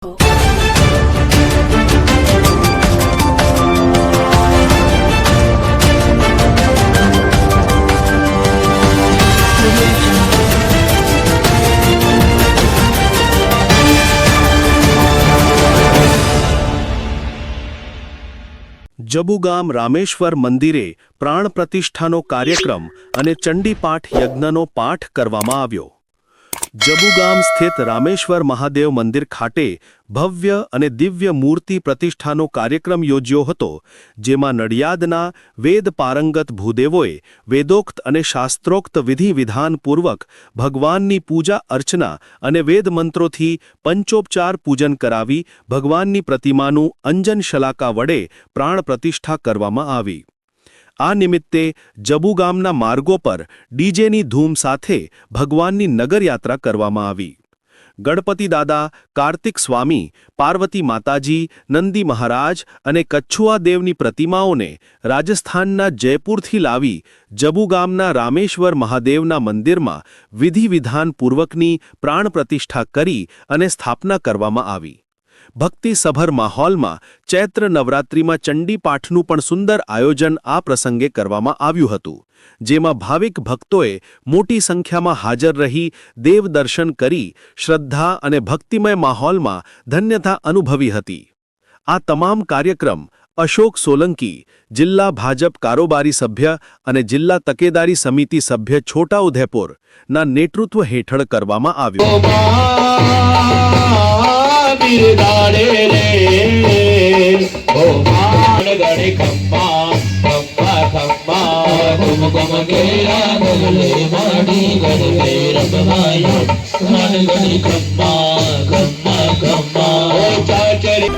જબુગામ રામેશ્વર મંદિરે પ્રાણ પ્રતિષ્ઠાનો કાર્યક્રમ અને ચંડીપાઠ યજ્ઞનો પાઠ કરવામાં આવ્યો। જબુગામ સ્થિત રામેશ્વર મહાદેવ મંદિર ખાતે ભવ્ય અને દિવ્ય મૂર્તિ પ્રતિષ્ઠાનો કાર્યક્રમ યોજ્યો હતો, જેમાં નડિયાદના વેદ પારંગત ભૂદેવોએ વેદોક્ત અને શાસ્ત્રોક્ત વિધિ વિધાનપૂર્વક ભગવાનની પૂજા અર્ચના અને વેદ મંત્રોથી પંચોપચાર પૂજન કરાવી ભગવાનની પ્રતિમાનું અંજન શલાકા વડે પ્રાણ પ્રતિષ્ઠા કરવામાં આવી। આ નિમિત્તે જબુગામના માર્ગો પર ડીજેની ધૂમ સાથે ભગવાનની નગરયાત્રા કરવામાં આવી। ગણપતિ દાદા, કાર્તિક સ્વામી, પાર્વતી માતાજી, નંદી મહારાજ અને કચ્છુઆ દેવની પ્રતિમાઓને રાજસ્થાનના જયપુરથી લાવી જબુગામના રામેશ્વર મહાદેવના મંદિરમાં વિધિ વિધાનપૂર્વકની પ્રાણ પ્રતિષ્ઠા કરી અને સ્થાપના કરવામાં આવી। ભક્તિસભર માહોલમાં ચૈત્ર નવરાત્રિમાં ચંડીપાઠનું પણ સુંદર આયોજન આ પ્રસંગે કરવામાં આવ્યું હતું, જેમાં ભાવિક ભક્તોએ મોટી સંખ્યામાં હાજર રહી દેવ દર્શન કરી શ્રદ્ધા અને ભક્તિમય માહોલમાં ધન્યતા અનુભવી હતી। આ તમામ કાર્યક્રમ અશોક સોલંકી, જિલ્લા ભાજપ કારોબારી સભ્ય અને જિલ્લા તકેદારી સમિતિ સભ્ય છોટાઉદેપુર ના નેતૃત્વ હેઠળ કરવામાં આવ્યો। बिरदाड़े रे ओ मान गणे खम्मा खम्मा खम्मा तुम गम गेरा गले माडी गण मेरा बहाया मान गणे खम्मा खम्मा खम्मा ओ चाचरी